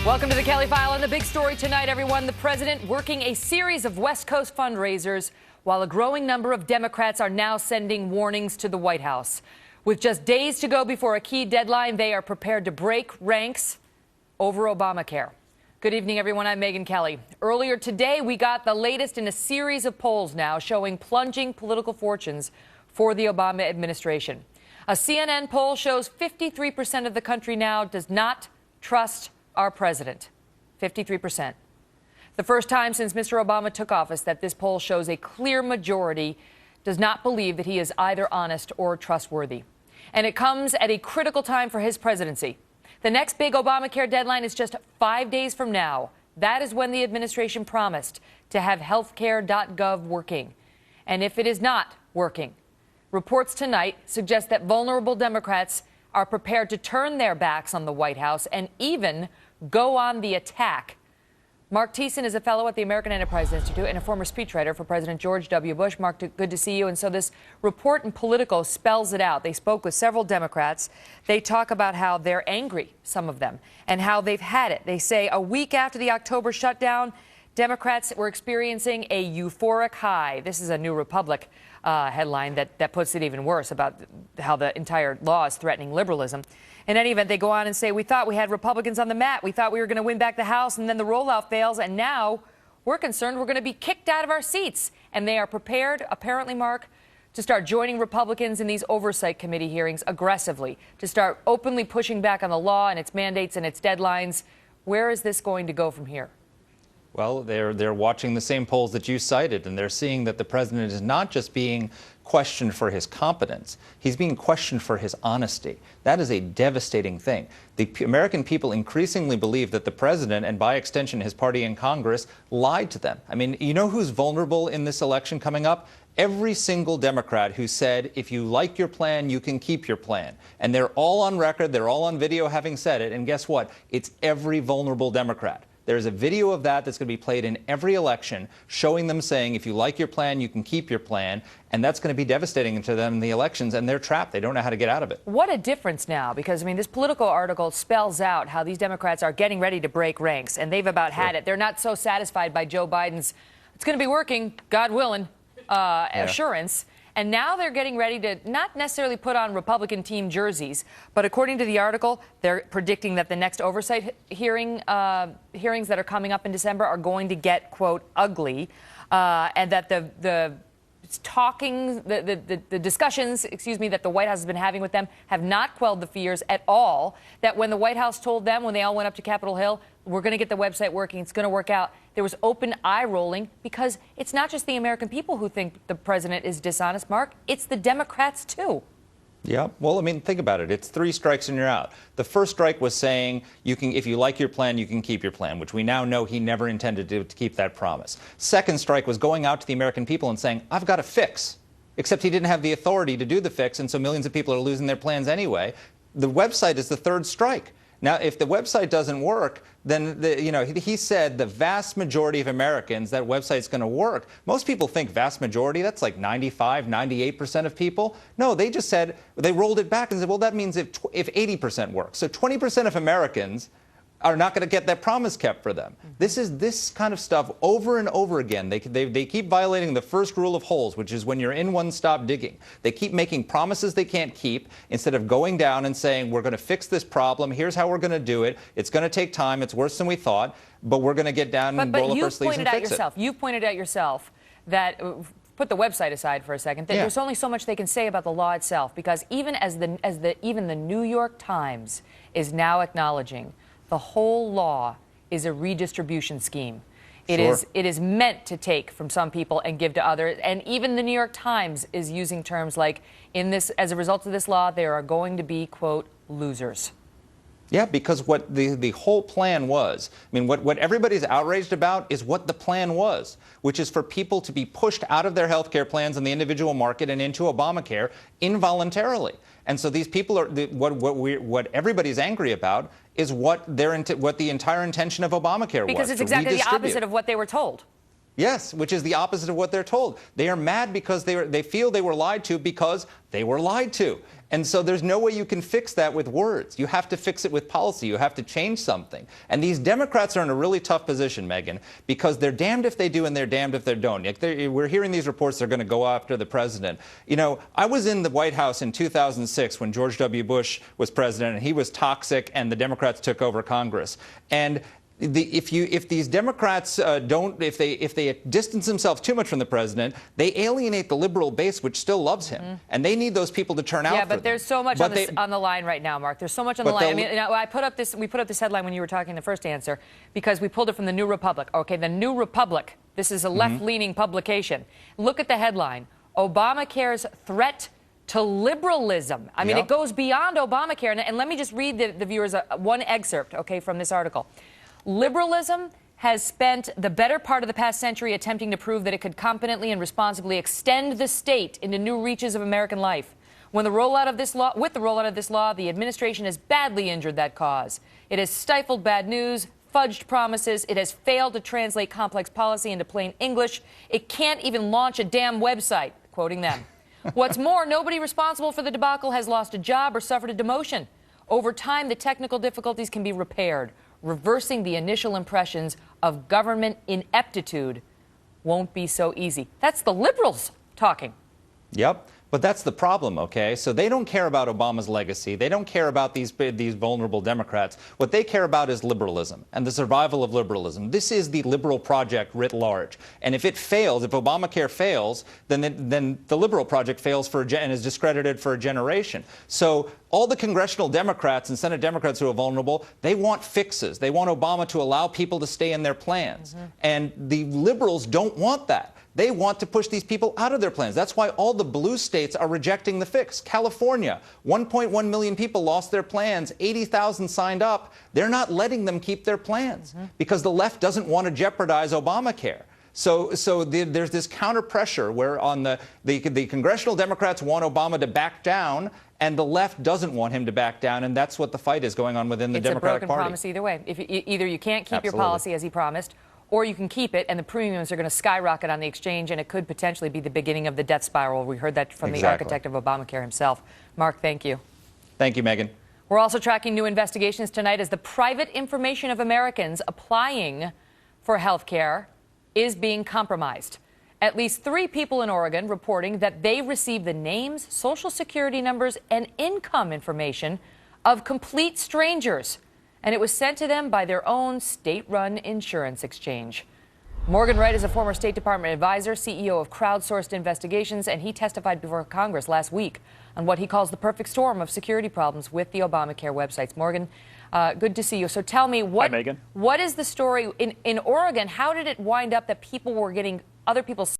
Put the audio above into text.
Welcome to the Kelly File. And the big story tonight, everyone, the president working a series of West Coast fundraisers while a growing number of Democrats are now sending warnings to the White House. With just days to go before a key deadline, they are prepared to break ranks over Obamacare. Good evening, everyone. I'm Megyn Kelly. Earlier today, we got the latest in a series of polls now showing plunging political fortunes for the Obama administration. A CNN poll shows 53% of the country now does not trust our president. 53%. The first time since Mr. Obama took office that this poll shows a clear majority does not believe that he is either honest or trustworthy. And it comes at a critical time for his presidency. The next big Obamacare deadline is just 5 days from now. That is when the administration promised to have healthcare.gov working. And if it is not working, reports tonight suggest that vulnerable Democrats are prepared to turn their backs on the White House and even go on the attack. Mark Thiessen is a fellow at the American Enterprise Institute and a former speechwriter for President George W. Bush. Mark, good to see you. And so this report in Politico spells it out. They spoke with several Democrats. They talk about how they're angry, some of them, and how they've had it. They say a week after the October shutdown, Democrats were experiencing a euphoric high. This is a New Republic headline that puts it even worse about how the entire law is threatening liberalism. In any event, they go on and say, we thought we had Republicans on the mat. We thought we were going to win back the House, and then the rollout fails. And now we're concerned we're going to be kicked out of our seats. And they are prepared, apparently, Mark, to start joining Republicans in these oversight committee hearings aggressively, to start openly pushing back on the law and its mandates and its deadlines. Where is this going to go from here? Well, they're watching the same polls that you cited, and they're seeing that the president is not just being questioned for his competence, he's being questioned for his honesty. That is a devastating thing. The American people increasingly believe that the president, and by extension his party in Congress, lied to them. I mean, you know who's vulnerable in this election coming up? Every single Democrat who said, if you like your plan, you can keep your plan. And they're all on record, they're all on video having said it, and guess what? It's every vulnerable Democrat. There's a video of that that's going to be played in every election, showing them saying, if you like your plan, you can keep your plan. And that's going to be devastating to them in the elections, and they're trapped. They don't know how to get out of it. What a difference now, because, I mean, this Politico article spells out how these Democrats are getting ready to break ranks, and they've about had it. They're not so satisfied by Joe Biden's, it's going to be working, God willing, assurance. And now they're getting ready to not necessarily put on Republican team jerseys, but according to the article, they're predicting that the next oversight hearings that are coming up in December are going to get, quote, ugly, and that the discussions, that the White House has been having with them have not quelled the fears at all, that when the White House told them, when they all went up to Capitol Hill, we're going to get the website working, it's going to work out, there was open eye rolling, because it's not just the American people who think the president is dishonest, Mark, it's the Democrats too. Yeah, well, I mean, think about it. It's 3 strikes and you're out. The first strike was saying, if you like your plan, you can keep your plan, which we now know he never intended to keep that promise. Second strike was going out to the American people and saying, I've got a fix. Except he didn't have the authority to do the fix, and so millions of people are losing their plans anyway. The website is the third strike. Now, if the website doesn't work, then, he said the vast majority of Americans, that website's going to work. Most people think vast majority, that's like 95, 98% of people. No, they just said, they rolled it back and said, well, that means if 80% works. So 20% of Americans are not going to get that promise kept for them. This is this kind of stuff over and over again. They keep violating the first rule of holes, which is when you're in one, stop digging. They keep making promises they can't keep instead of going down and saying, we're going to fix this problem. Here's how we're going to do it. It's going to take time. It's worse than we thought. But we're going to get down and roll up our sleeves and fix it. You pointed out yourself that, put the website aside for a second, that there's only so much they can say about the law itself, because even even the New York Times is now acknowledging the whole law is a redistribution scheme. It is meant to take from some people and give to others. And even the New York Times is using terms like, as a result of this law, there are going to be, quote, losers. Yeah, because what the whole plan was, I mean, what everybody's outraged about is what the plan was, which is for people to be pushed out of their health care plans in the individual market and into Obamacare involuntarily. And so these people are what everybody's angry about is what the entire intention of Obamacare was. Because it's exactly the opposite of what they were told. Yes, which is the opposite of what they're told. They are mad because they feel they were lied to because they were lied to. And so there's no way you can fix that with words. You have to fix it with policy. You have to change something. And these Democrats are in a really tough position, Megyn, because they're damned if they do and they're damned if they don't. We're hearing these reports they're going to go after the president. You know, I was in the White House in 2006 when George W. Bush was president, and he was toxic, and the Democrats took over Congress. And if these Democrats if they distance themselves too much from the president, they alienate the liberal base, which still loves him, and they need those people to turn out. Yeah, but there's so much on the line right now, Mark. There's so much on the line. I mean, we put up this headline when you were talking in the first answer because we pulled it from the New Republic. Okay, the New Republic. This is a left-leaning publication. Look at the headline: Obamacare's threat to liberalism. I mean, it goes beyond Obamacare. And let me just read the viewers one excerpt, okay, from this article. Liberalism has spent the better part of the past century attempting to prove that it could competently and responsibly extend the state into new reaches of American life. With the rollout of this law, the administration has badly injured that cause. It has stifled bad news, fudged promises. It has failed to translate complex policy into plain English. It can't even launch a damn website, quoting them. What's more, nobody responsible for the debacle has lost a job or suffered a demotion. Over time, the technical difficulties can be repaired. Reversing the initial impressions of government ineptitude won't be so easy. That's the liberals talking. Yep. But that's the problem, okay? So they don't care about Obama's legacy. They don't care about these vulnerable Democrats. What they care about is liberalism and the survival of liberalism. This is the liberal project writ large. And if it fails, if Obamacare fails, then the liberal project fails and is discredited for a generation. So all the congressional Democrats and Senate Democrats who are vulnerable, they want fixes. They want Obama to allow people to stay in their plans. And the liberals don't want that. They want to push these people out of their plans. That's why all the blue states are rejecting the fix. California, 1.1 million people lost their plans, 80,000 signed up. They're not letting them keep their plans because the left doesn't want to jeopardize Obamacare. So there's this counter pressure where on the congressional Democrats want Obama to back down, and the left doesn't want him to back down, and that's what the fight is going on within the Democratic Party. It's a broken promise either way. If either you can't keep your policy as he promised, or you can keep it, and the premiums are going to skyrocket on the exchange, and it could potentially be the beginning of the death spiral. We heard that from the architect of Obamacare himself. Mark, thank you. Thank you, Megyn. We're also tracking new investigations tonight as the private information of Americans applying for health care is being compromised. At least 3 people in Oregon reporting that they received the names, social security numbers, and income information of complete strangers, and it was sent to them by their own state-run insurance exchange. Morgan Wright is a former State Department advisor, CEO of Crowdsourced Investigations, and he testified before Congress last week on what he calls the perfect storm of security problems with the Obamacare websites. Morgan, good to see you. So tell me, what is the story in Oregon? How did it wind up that people were getting other people's